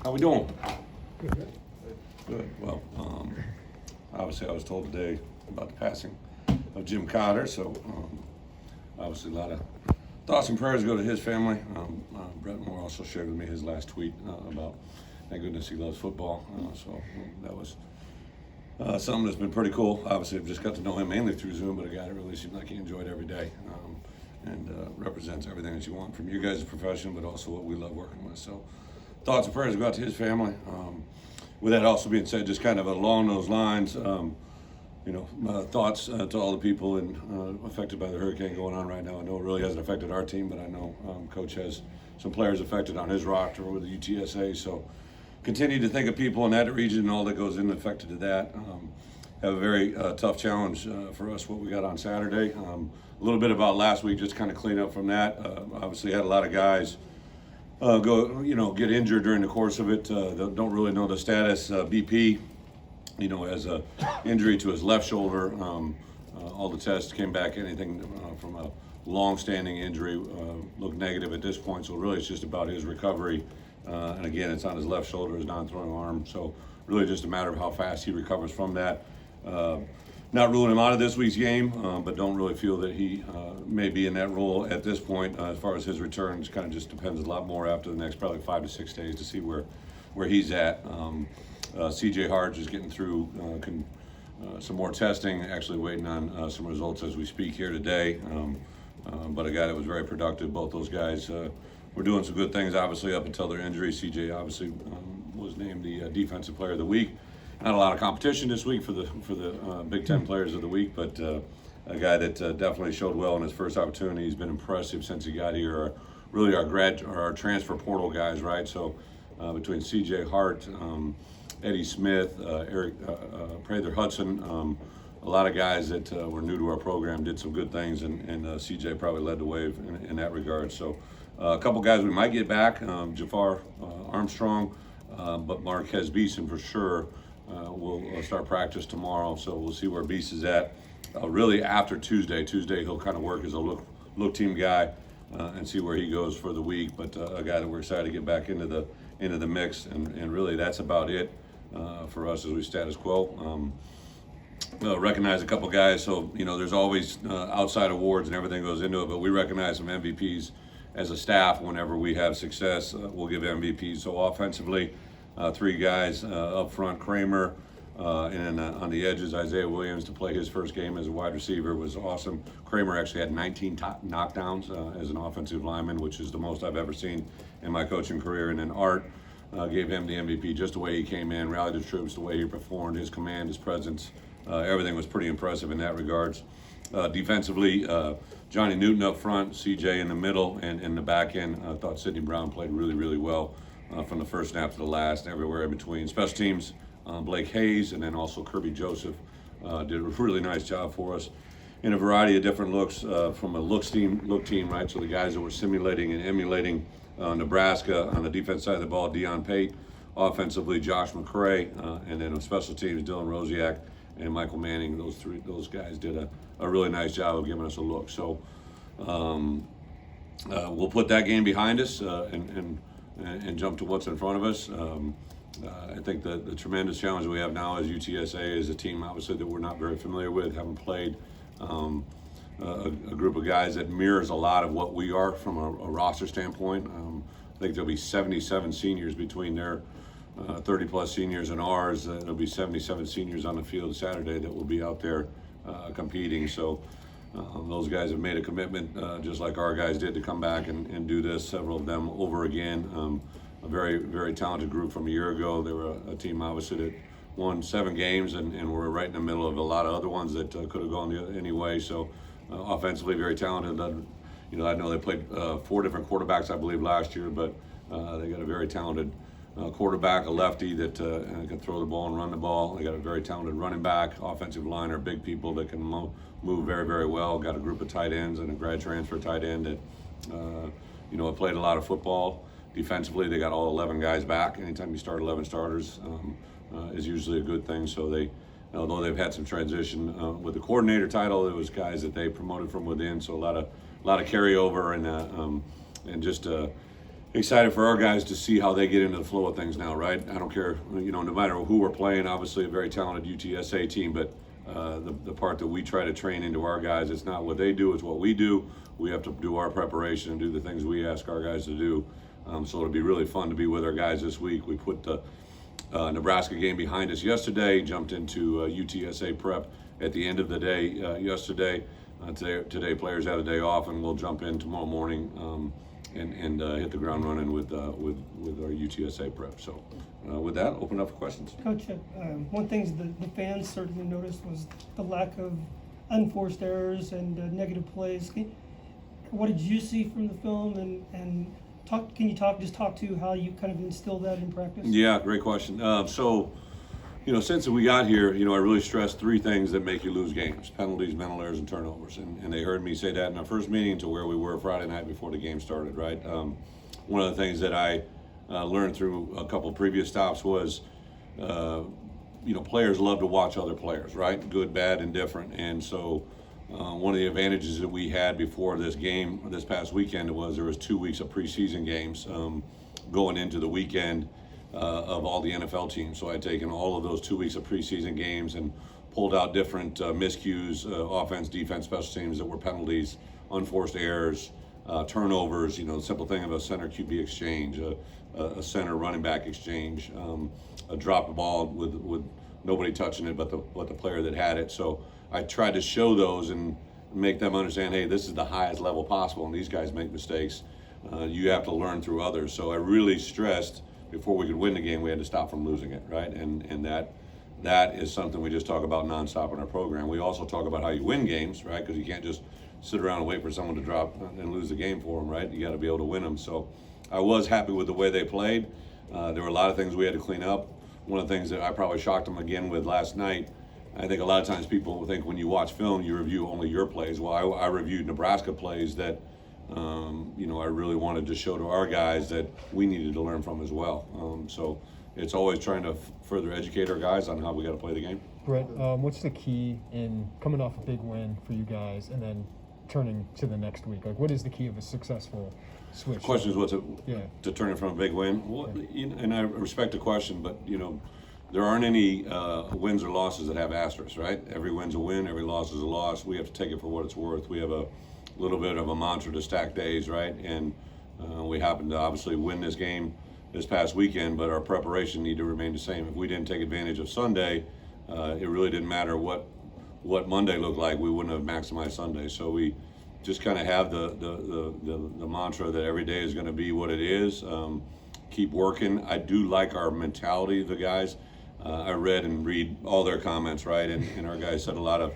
How we doing? Good. Well, obviously I was told today about the passing of Jim Cotter, so obviously a lot of thoughts and prayers go to his family. Bret Moore also shared with me his last tweet about, thank goodness he loves football. So that was something that's been pretty cool. Obviously I've just got to know him mainly through Zoom, but a guy that really seemed like he enjoyed every day and represents everything that you want from you guys as a profession, but also what we love working with. So thoughts and prayers go out to his family. With that also being said, just kind of along those lines, thoughts to all the people affected by the hurricane going on right now. I know it really hasn't affected our team, but I know Coach has some players affected on his roster with the UTSA. So continue to think of people in that region and all that goes in affected to that. Have a very tough challenge for us, what we got on Saturday. A little bit about last week, just kind of clean up from that. Obviously had a lot of guys get injured during the course of it. Don't really know the status. BP, has a injury to his left shoulder. All the tests came back, anything from a long-standing injury looked negative at this point. So really it's just about his recovery. And again, it's on his left shoulder, his non-throwing arm. So really just a matter of how fast he recovers from that. Not ruling him out of this week's game, but don't really feel that he may be in that role at this point. As far as his returns, kind of just depends a lot more after the next probably 5 to 6 days to see where he's at. CJ Hart is getting through some more testing, actually waiting on some results as we speak here today. But a guy that was very productive. Both those guys were doing some good things, obviously, up until their injury. CJ obviously was named the Defensive Player of the Week. Not a lot of competition this week for the Big Ten Players of the Week, but a guy that definitely showed well in his first opportunity. He's been impressive since he got here. Really our transfer portal guys, right? So between C.J. Hart, Eddie Smith, Eric Prather Hudson, a lot of guys that were new to our program did some good things, and C.J. probably led the way in that regard. So a couple guys we might get back, Jafar Armstrong, but Marquez Beeson for sure. We'll start practice tomorrow, so we'll see where Beast is at. Really after Tuesday he'll kind of work as a look team guy and see where he goes for the week. But a guy that we're excited to get back into the mix, and really that's about it for us as we status quo. Recognize a couple guys, so there's always outside awards and everything goes into it, but we recognize some MVPs as a staff whenever we have success. We'll give MVPs. So offensively, 3 guys up front, Kramer, and on the edges, Isaiah Williams to play his first game as a wide receiver was awesome. Kramer actually had 19 knockdowns as an offensive lineman, which is the most I've ever seen in my coaching career. And then Art gave him the MVP, just the way he came in, rallied the troops, the way he performed, his command, his presence. Everything was pretty impressive in that regards. Defensively, Johnny Newton up front, CJ in the middle, and in the back end, I thought Sidney Brown played really, really well. From the first snap to the last, everywhere in between. Special teams, Blake Haze, and then also Kirby Joseph did a really nice job for us in a variety of different looks from a look team, right? So the guys that were simulating and emulating Nebraska on the defense side of the ball, Dion Pate, offensively Josh McCray, and then on special teams, Dylan Rosiak and Michael Manning. Those guys did a really nice job of giving us a look. So we'll put that game behind us and jump to what's in front of us. I think the tremendous challenge we have now as UTSA is a team obviously that we're not very familiar with, haven't played a group of guys that mirrors a lot of what we are from a roster standpoint. I think there'll be 77 seniors between their 30 plus seniors and ours. There'll be 77 seniors on the field Saturday that will be out there competing. So those guys have made a commitment, just like our guys did, to come back and do this, several of them over again. A very, very talented group from a year ago. They were a team, obviously, that won 7 games and were right in the middle of a lot of other ones that could have gone any way. So offensively, very talented. I know they played 4 different quarterbacks, I believe, last year, but they got a very talented quarterback, a lefty that can throw the ball and run the ball. They got a very talented running back. Offensive line are big people that can move very, very well. Got a group of tight ends and a grad transfer tight end that have played a lot of football. Defensively, they got all 11 guys back. Anytime you start 11 starters is usually a good thing. So although they've had some transition with the coordinator title, it was guys that they promoted from within. So a lot of carryover and just excited for our guys to see how they get into the flow of things now, right? I don't care, no matter who we're playing, obviously a very talented UTSA team, but the part that we try to train into our guys, it's not what they do, it's what we do. We have to do our preparation and do the things we ask our guys to do. So it'll be really fun to be with our guys this week. We put the Nebraska game behind us yesterday, jumped into UTSA prep at the end of the day yesterday. Today players had a day off, and we'll jump in tomorrow morning and hit the ground running with our UTSA prep. So with that, open up for questions. Coach, one thing the fans certainly noticed was the lack of unforced errors and negative plays. What did you see from the film, and can you talk to how you kind of instill that in practice? Yeah, great question. So, since we got here, I really stressed three things that make you lose games: penalties, mental errors, and turnovers. And they heard me say that in our first meeting to where we were Friday night before the game started, right? One of the things that I learned through a couple of previous stops was, players love to watch other players, right? Good, bad, and different. And so one of the advantages that we had before this game, this past weekend, was there was 2 weeks of preseason games going into the weekend of all the NFL teams. So I had taken all of those 2 weeks of preseason games and pulled out different miscues, offense, defense, special teams that were penalties, unforced errors, turnovers, the simple thing of a center QB exchange, a center running back exchange, a drop ball with nobody touching it but the player that had it. So I tried to show those and make them understand, hey, this is the highest level possible, and these guys make mistakes. You have to learn through others. So I really stressed before we could win the game, we had to stop from losing it, right? And that is something we just talk about nonstop in our program. We also talk about how you win games, right? Because you can't just sit around and wait for someone to drop and lose the game for them, right? You got to be able to win them. So I was happy with the way they played. There were a lot of things we had to clean up. One of the things that I probably shocked them again with last night, I think a lot of times people think when you watch film, you review only your plays. Well, I reviewed Nebraska plays that, I really wanted to show to our guys that we needed to learn from as well. So it's always trying to further educate our guys on how we got to play the game. Bret, what's the key in coming off a big win for you guys and then turning to the next week? Like, what is the key of a successful switch? The question is to turn it from a big win. Well, and I respect the question, but there aren't any wins or losses that have asterisks, right? Every win's a win, every loss is a loss. We have to take it for what it's worth. We have a little bit of a mantra to stack days, right? And we happened to obviously win this game this past weekend, but our preparation need to remain the same. If we didn't take advantage of Sunday, it really didn't matter what Monday looked like. We wouldn't have maximized Sunday. So we just kind of have the mantra that every day is going to be what it is. Keep working. I do like our mentality of the guys. I read and read all their comments, right? And our guys said a lot of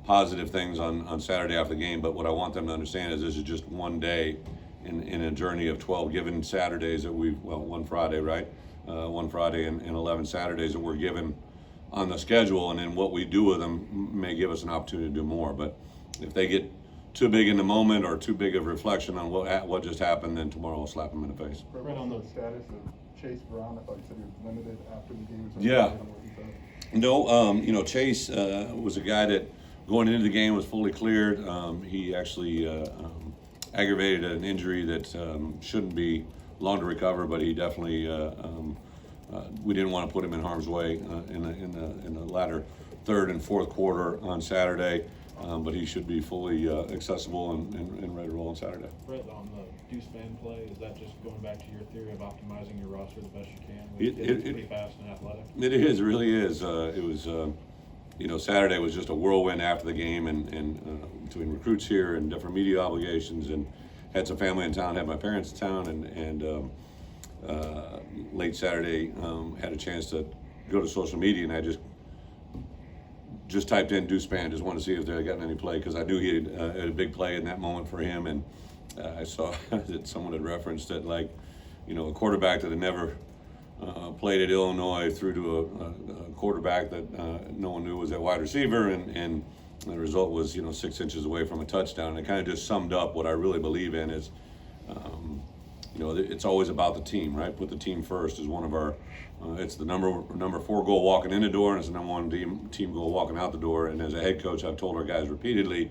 positive things on Saturday after the game, but what I want them to understand is this is just one day in a journey of 12 given Saturdays that one Friday, right? One Friday and 11 Saturdays that we're given on the schedule, and then what we do with them may give us an opportunity to do more. But if they get too big in the moment or too big of reflection on what just happened, then tomorrow we'll slap them in the face. Right on the status of Chase Brown, I thought you said he was limited after the game. Yeah. No, Chase was a guy that going into the game was fully cleared. He actually aggravated an injury that shouldn't be long to recover, but he definitely we didn't want to put him in harm's way in the latter third and fourth quarter on Saturday. But he should be fully accessible and ready to roll on Saturday. Bret, on the deuce man play, is that just going back to your theory of optimizing your roster the best you can? It's pretty fast and athletic. It really is. It was, Saturday was just a whirlwind after the game, and between recruits here and different media obligations, and had some family in town, had my parents in town, and late Saturday had a chance to go to social media, and I just typed in deuce man, just wanted to see if they had gotten any play, because I knew he had a big play in that moment for him, and I saw that someone had referenced that, like, a quarterback that had never played at Illinois through to a quarterback that no one knew was at wide receiver, and the result was 6 inches away from a touchdown. And it kind of just summed up what I really believe in is it's always about the team, right? Put the team first is one of our it's the number 4 goal walking in the door, and it's the number 1 team goal walking out the door. And as a head coach, I've told our guys repeatedly,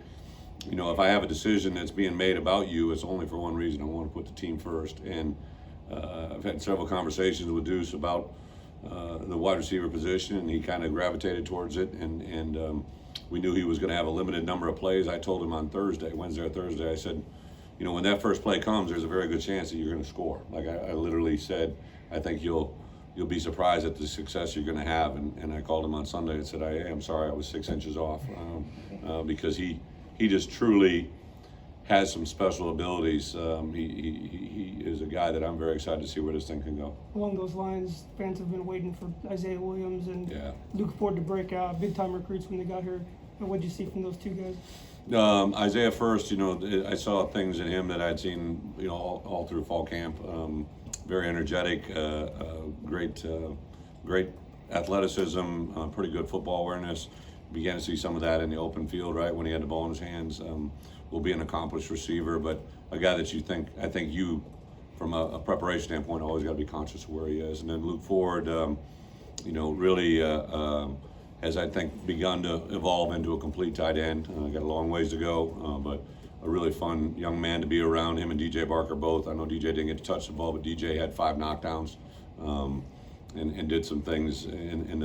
if I have a decision that's being made about you, it's only for one reason. I want to put the team first. And I've had several conversations with Deuce about the wide receiver position, and he kind of gravitated towards it. And we knew he was going to have a limited number of plays. I told him on Wednesday or Thursday, I said, you know, when that first play comes, there's a very good chance that you're going to score. Like I literally said, I think you'll be surprised at the success you're going to have. And I called him on Sunday and said, I'm sorry, I was 6 inches off, because he just truly has some special abilities. He is a guy that I'm very excited to see where this thing can go. Along those lines, fans have been waiting for Isaiah Williams and Yeah. Luke Ford to break out. Big time recruits when they got here. What did you see from those two guys? Isaiah first, you know, I saw things in him that I'd seen, you know, all through fall camp. Very energetic, great athleticism, pretty good football awareness. Began to see some of that in the open field, right, when he had the ball in his hands. Will be an accomplished receiver, but a guy that I think you, from a preparation standpoint, always got to be conscious of where he is. And then Luke Ford, you know, really has, I think, begun to evolve into a complete tight end. Got a long ways to go, but a really fun young man to be around. Him and DJ Barker both. I know DJ didn't get to touch the ball, but DJ had 5 knockdowns, and did some things in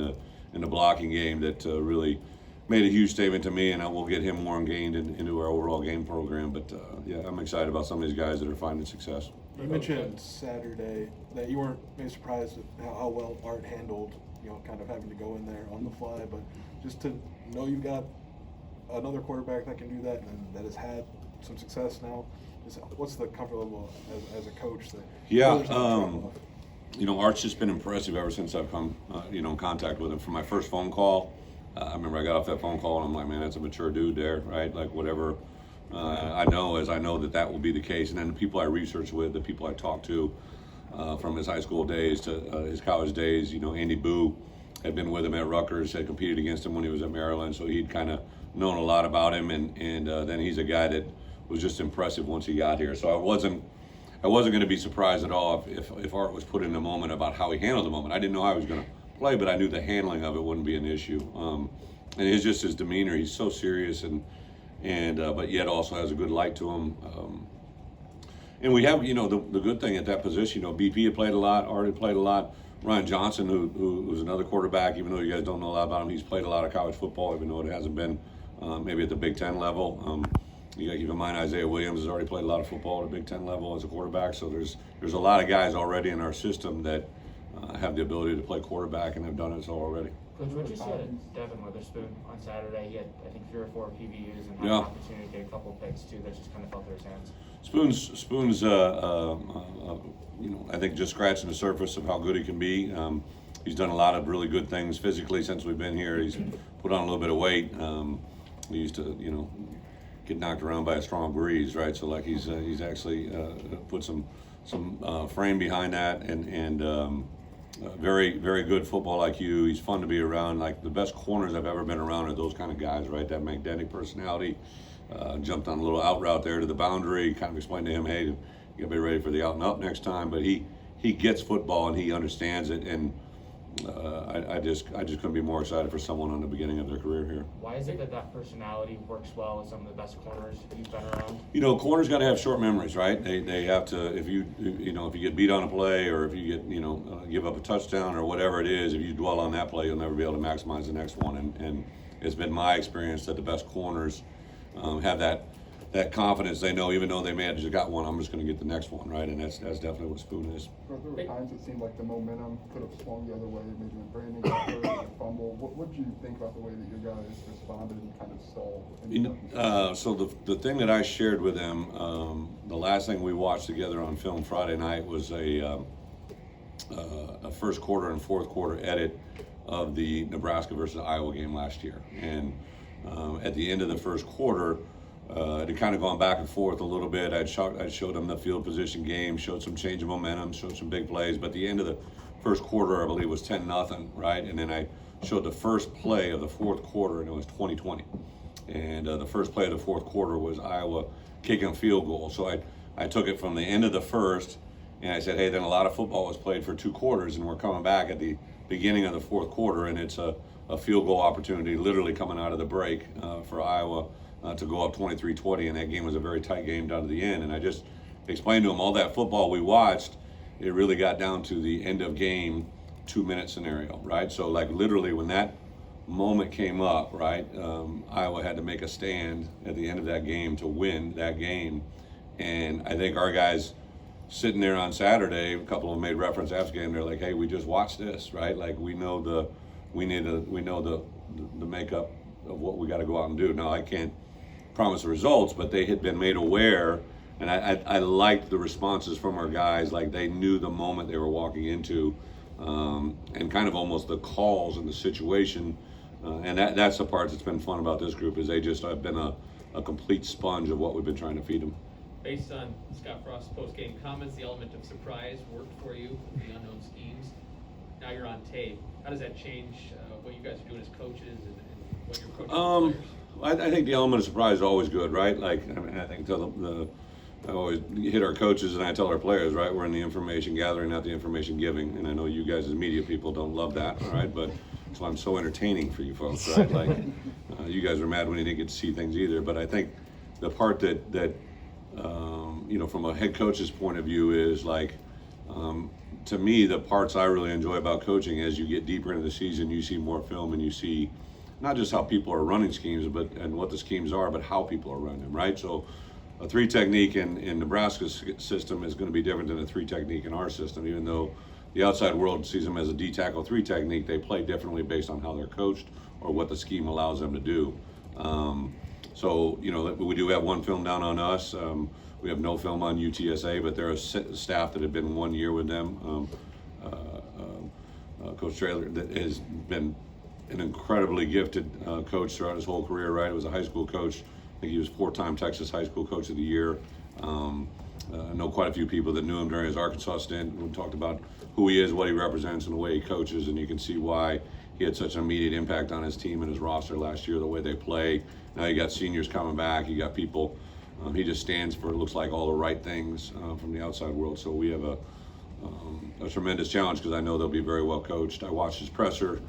the blocking game that really made a huge statement to me, and I will get him more engaged into our overall game program. But yeah, I'm excited about some of these guys that are finding success. You mentioned Saturday that you weren't maybe surprised at how well Art handled, you know, kind of having to go in there on the fly, but just to know you've got another quarterback that can do that and that has had some success now. What's the comfort level as a coach that? Yeah, you know, Art's just been impressive ever since I've come, you know, in contact with him. From my first phone call, I remember I got off that phone call and I'm like, man, that's a mature dude there, right? Like whatever I know that will be the case. And then the people I research with, the people I talk to, from his high school days to his college days, you know, Andy Boo had been with him at Rutgers, had competed against him when he was at Maryland, so he'd kind of known a lot about him. And then he's a guy that was just impressive once he got here. So I wasn't going to be surprised at all if Art was put in the moment about how he handled the moment. I didn't know how he was going to play, but I knew the handling of it wouldn't be an issue. And it's just his demeanor. He's so serious and but yet also has a good light to him. And we have, you know, the good thing at that position, you know, BP had played a lot, Art had played a lot. Ryan Johnson, who was another quarterback, even though you guys don't know a lot about him, he's played a lot of college football, even though it hasn't been maybe at the Big Ten level. You got to keep in mind Isaiah Williams has already played a lot of football at the Big Ten level as a quarterback. So there's a lot of guys already in our system that have the ability to play quarterback and have done it so already. Coach, what did you see out of Devin Witherspoon on Saturday? He had, I think, 3 or 4 PBUs and had Yeah. an opportunity to get a couple of picks too that just kind of fell through his hands. Spoon's you know, I think just scratching the surface of how good he can be. He's done a lot of really good things physically since we've been here. He's put on a little bit of weight. He used to, you know, get knocked around by a strong breeze, right? So like he's actually put some frame behind that, and very, very good football IQ. He's fun to be around. Like the best corners I've ever been around are those kind of guys, right? That magnetic personality. Jumped on a little out route there to the boundary. Kind of explained to him, hey, you gotta be ready for the out and up next time. But he gets football and he understands it, and I just couldn't be more excited for someone on the beginning of their career here. Why is it that personality works well with some of the best corners you've been around? You know, corners got to have short memories, right? They have to. If you get beat on a play, or if you get give up a touchdown or whatever it is, if you dwell on that play, you'll never be able to maximize the next one. And it's been my experience that the best corners have that confidence. They know even though they may have just got one, I'm just going to get the next one, right? And that's definitely what Spoon is. There were times it seemed like the momentum could have swung the other way, maybe when Brandon got hurt or fumble. What did you think about the way that your guys responded and kind of stalled? So the thing that I shared with them, the last thing we watched together on film Friday night was a first quarter and fourth quarter edit of the Nebraska versus Iowa game last year. And at the end of the first quarter, it had kind of gone back and forth a little bit. I'd showed them the field position game, showed some change of momentum, showed some big plays. But the end of the first quarter, I believe, was 10-0, right? And then I showed the first play of the fourth quarter, and it was 20-20. And the first play of the fourth quarter was Iowa kicking a field goal. So I took it from the end of the first, and I said, hey, then a lot of football was played for 2 quarters, and we're coming back at the beginning of the fourth quarter, and it's a field goal opportunity literally coming out of the break for Iowa to go up 23-20, and that game was a very tight game down to the end. And I just explained to them all that football we watched, it really got down to the end of game 2-minute scenario, right? So like literally when that moment came up, right, Iowa had to make a stand at the end of that game to win that game. And I think our guys sitting there on Saturday, a couple of them made reference after game, they're like, hey, we just watched this, right? Like we know the makeup of what we got to go out and do. Now I can't promise the results, but they had been made aware, and I liked the responses from our guys. Like they knew the moment they were walking into, and kind of almost the calls and the situation. And that's the part that's been fun about this group is they just have been a complete sponge of what we've been trying to feed them. Based on Scott Frost's post-game comments, the element of surprise worked for you with the unknown schemes. Now you're on tape. How does that change what you guys are doing as coaches and what you're coaching players? I think the element of surprise is always good, right? Like I mean, I think I always hit our coaches and I tell our players, right? We're in the information gathering, not the information giving. And I know you guys as media people don't love that, all right? But that's why I'm so entertaining for you folks, right? Like you guys were mad when you didn't get to see things either. But I think the part that from a head coach's point of view is like, to me, the parts I really enjoy about coaching as you get deeper into the season, you see more film and you see not just how people are running schemes, and what the schemes are, but how people are running them, right? So a 3 technique in Nebraska's system is going to be different than a 3 technique in our system, even though the outside world sees them as a D tackle 3 technique. They play differently based on how they're coached or what the scheme allows them to do. So, we do have one film down on us. We have no film on UTSA, but they're a staff that had been 1 year with them. Coach Traylor that has been an incredibly gifted coach throughout his whole career, right? He was a high school coach. I think he was 4-time Texas High School Coach of the Year. I know quite a few people that knew him during his Arkansas stint. We talked about who he is, what he represents, and the way he coaches, and you can see why he had such an immediate impact on his team and his roster last year, the way they play. Now you got seniors coming back, you got people. He just stands for, it looks like, all the right things from the outside world. So we have a tremendous challenge because I know they'll be very well coached. I watched his presser.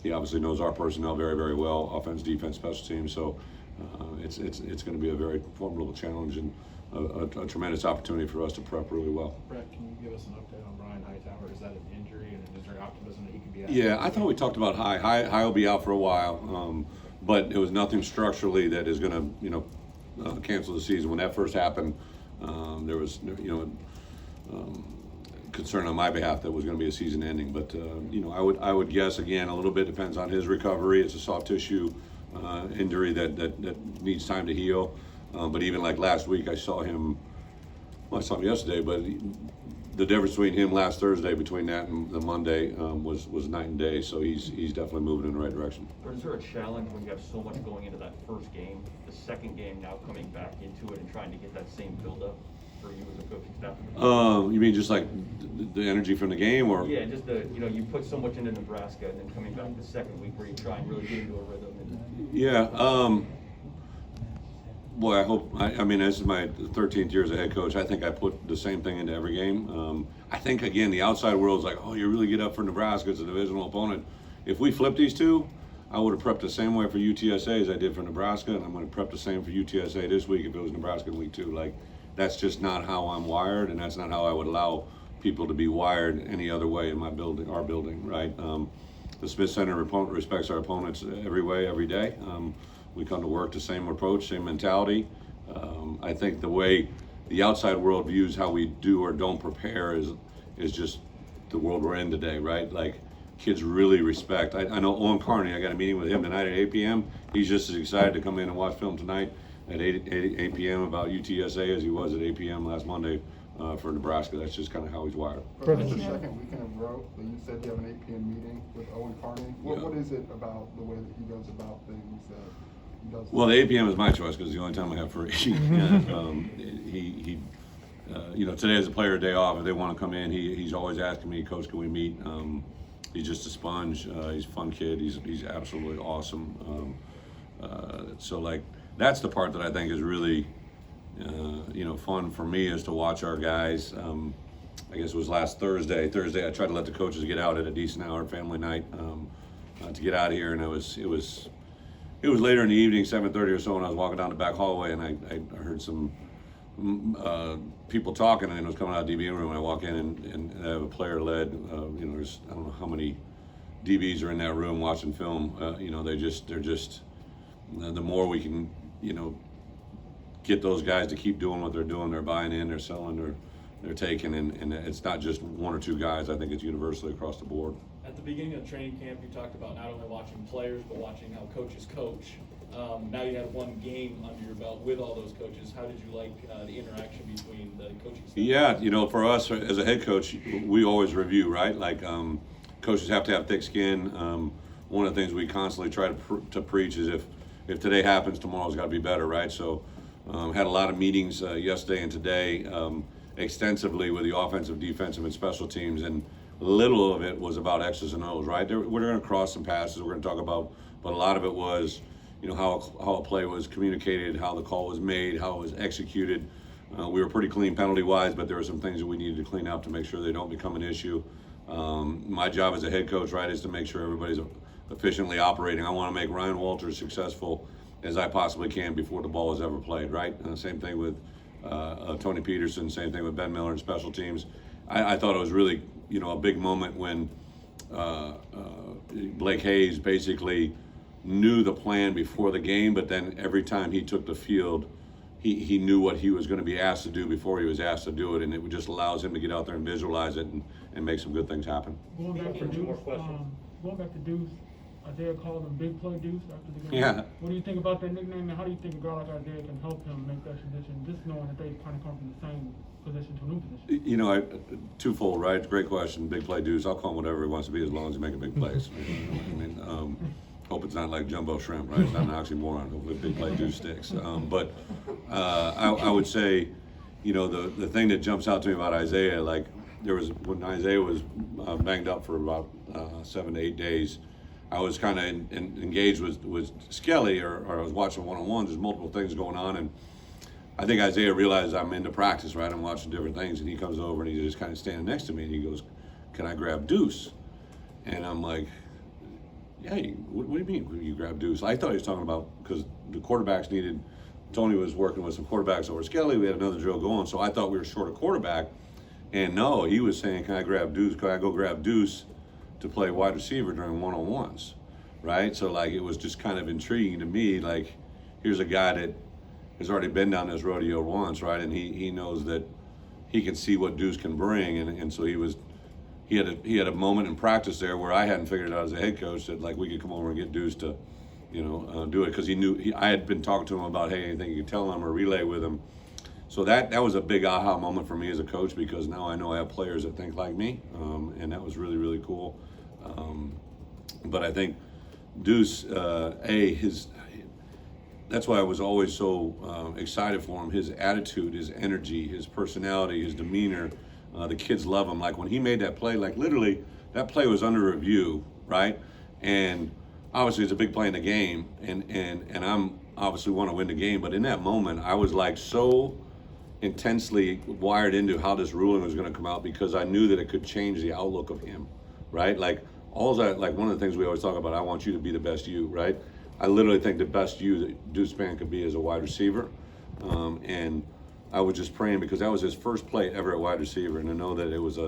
He obviously knows our personnel very, very well, offense, defense, special teams. So it's going to be a very formidable challenge and a tremendous opportunity for us to prep really well. Brett, can you give us an update on Brian Hightower? Is that an injury, and is there optimism that he could be out? Yeah, I thought we talked about High will be out for a while, but it was nothing structurally that is going to cancel the season. When that first happened, there was concern on my behalf that was going to be a season ending. But I would guess, again, a little bit depends on his recovery. It's a soft tissue injury that needs time to heal. But even like last week, I saw him yesterday, but the difference between him last Thursday between that and the Monday was night and day. So he's definitely moving in the right direction. But is there a challenge when you have so much going into that first game, the second game now coming back into it and trying to get that same build-up for you as a coaching staff? You mean just like the energy from the game, or? Yeah, just you put so much into Nebraska and then coming back the second week where you try and really get into a rhythm. Yeah. Boy, I hope. I mean, this is my 13th year as a head coach. I think I put the same thing into every game. I think, again, the outside world's like, oh, you really get up for Nebraska. It's a divisional opponent. If we flip these two, I would have prepped the same way for UTSA as I did for Nebraska, and I'm going to prep the same for UTSA this week if it was Nebraska in week 2. Like, that's just not how I'm wired, and that's not how I would allow people to be wired any other way in our building, right? The Smith Center respects our opponents every way, every day. We come to work the same approach, same mentality. I think the way the outside world views how we do or don't prepare is just the world we're in today, right? Like, kids really respect. I know Owen Carter, I got a meeting with him tonight at 8 p.m. He's just as excited to come in and watch film tonight at 8 p.m. about UTSA as he was at 8 p.m. last Monday for Nebraska. That's just kind of how he's wired. For the second weekend in a row that you said you have an 8 p.m. meeting with Owen Carter. What is it about the way that he goes about things that he does? Well, the 8 p.m. is my choice because it's the only time I have free. Today is a player day off. If they want to come in, he's always asking me, Coach, can we meet? He's just a sponge. He's a fun kid. He's absolutely awesome. So like, that's the part that I think is really, fun for me, is to watch our guys. I guess it was last Thursday. I tried to let the coaches get out at a decent hour, family night, to get out of here, and it was later in the evening, 7:30 or so, when I was walking down the back hallway, and I heard some people talking, and it was coming out of DB room. I walk in and I have a player led. There's I don't know how many DBs are in that room watching film. They're just the more we can get those guys to keep doing what they're doing. They're buying in, they're selling, they're taking, and it's not just one or two guys. I think it's universally across the board. At the beginning of training camp, you talked about not only watching players, but watching how coaches coach. Now you had one game under your belt with all those coaches. How did you like the interaction between the coaching staff? Yeah, for us as a head coach, we always review, right? Like coaches have to have thick skin. One of the things we constantly try to preach is if today happens, tomorrow's got to be better, right? So had a lot of meetings yesterday and today extensively with the offensive, defensive, and special teams, and little of it was about X's and O's, right? We're going to cross some passes, we're going to talk about, but a lot of it was, how a play was communicated, how the call was made, how it was executed. We were pretty clean penalty-wise, but there were some things that we needed to clean up to make sure they don't become an issue. My job as a head coach, right, is to make sure everybody's efficiently operating. I want to make Ryan Walters successful as I possibly can before the ball is ever played, right? And the same thing with Tony Peterson, same thing with Ben Miller and special teams. I thought it was really, a big moment when Blake Haze basically knew the plan before the game, but then every time he took the field, he knew what he was going to be asked to do before he was asked to do it, and it just allows him to get out there and visualize it and make some good things happen. Going back to Deuce, Isaiah called him Big Play Deuce after the game. Yeah. What do you think about that nickname, and how do you think a guy like Isaiah can help him make that transition, just knowing that they kind of come from the same position to a new position? Twofold, right? Great question. Big Play Deuce. I'll call him whatever he wants to be as long as he makes big plays. Hope it's not like jumbo shrimp, right? It's not an oxymoron. Hopefully Big Play Deuce sticks. But I would say, the thing that jumps out to me about Isaiah, like when Isaiah was banged up for about 7 to 8 days, I was kind of engaged with Skelly, or I was watching one-on-ones. There's multiple things going on, and I think Isaiah realized I'm into practice, right? I'm watching different things, and he comes over and he's just kind of standing next to me, and he goes, "Can I grab Deuce?" And I'm like, "Hey, what do you mean when you grab Deuce?" I thought he was talking about because the quarterbacks needed. Tony was working with some quarterbacks over Skelly. We had another drill going, so I thought we were short a quarterback. And no, he was saying, "Can I grab Deuce? Can I go grab Deuce to play wide receiver during one-on-ones?" Right? So like it was just kind of intriguing to me. Like here's a guy that has already been down this rodeo once, right? And he knows that he can see what Deuce can bring, and so he had a moment in practice there where I hadn't figured it out as a head coach that like we could come over and get Deuce to, do it, because he knew I had been talking to him about, hey, anything you could tell him or relay with him. So that was a big aha moment for me as a coach, because now I know I have players that think like me, and that was really, really cool. But I think Deuce, that's why I was always so excited for him. His attitude, his energy, his personality, his demeanor. The kids love him. Like when he made that play, like literally that play was under review, right? And obviously it's a big play in the game, and I'm obviously want to win the game. But in that moment, I was like so intensely wired into how this ruling was going to come out, because I knew that it could change the outlook of him, right? Like one of the things we always talk about, I want you to be the best you, right? I literally think the best you that Deuce Spann could be as a wide receiver, and I was just praying, because that was his first play ever at wide receiver, and to know that it was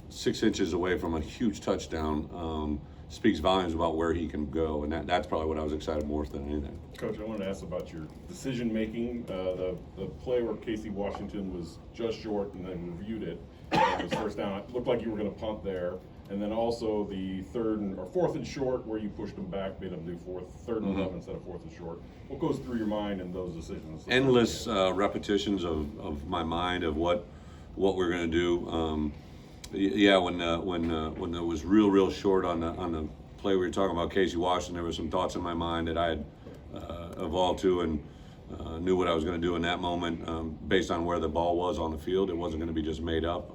6 inches away from a huge touchdown speaks volumes about where he can go, and that's probably what I was excited more than anything. Coach, I wanted to ask about your decision making. The play where Casey Washington was just short and then reviewed it, and it was first down. It looked like you were going to punt there, and then also the fourth and short where you pushed them back, made them do third and 11 instead of fourth and short. What goes through your mind in those decisions? Endless repetitions of my mind of what we're going to do. When it was real short on the play we were talking about, Casey Washington, there were some thoughts in my mind that I had evolved to, and knew what I was going to do in that moment based on where the ball was on the field. It wasn't going to be just made up.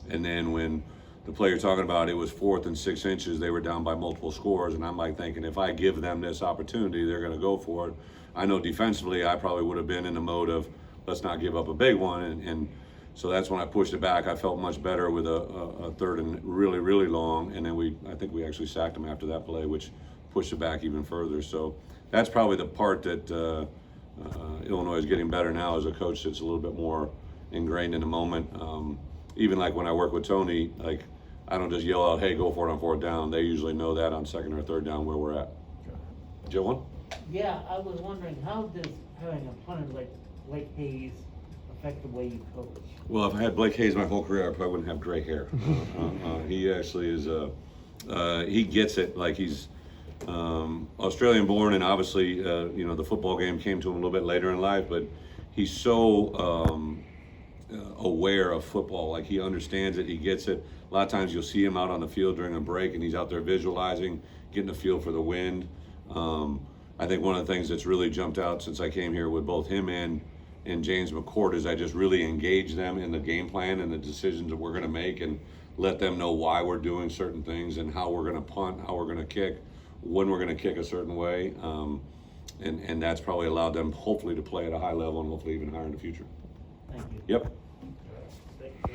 And then when the play you're talking about, it was 4th and 6 inches, they were down by multiple scores, and I'm like thinking, if I give them this opportunity, they're going to go for it. I know defensively I probably would have been in the mode of let's not give up a big one, and so that's when I pushed it back. I felt much better with a third and really, really long, and then I think we actually sacked him after that play, which pushed it back even further. So that's probably the part that Illinois is getting better now as a coach that's a little bit more ingrained in the moment. Even like when I work with Tony, like I don't just yell out, "Hey, go for it on 4th down." They usually know that on 2nd or 3rd down where we're at. Joe, one? Yeah, I was wondering, how does having a punter like Blake Haze affect the way you coach? Well, if I had Blake Haze my whole career, I probably wouldn't have gray hair. He actually is, he gets it. Like he's Australian born, and obviously, you know, the football game came to him a little bit later in life, but he's so aware of football. Like he understands it, he gets it. A lot of times you'll see him out on the field during a break and he's out there visualizing, getting a feel for the wind. I think one of the things that's really jumped out since I came here with both him and James McCourt is I just really engage them in the game plan and the decisions that we're going to make, and let them know why we're doing certain things and how we're going to punt, how we're going to kick, when we're going to kick a certain way. And that's probably allowed them hopefully to play at a high level and hopefully even higher in the future. Thank you. Yep.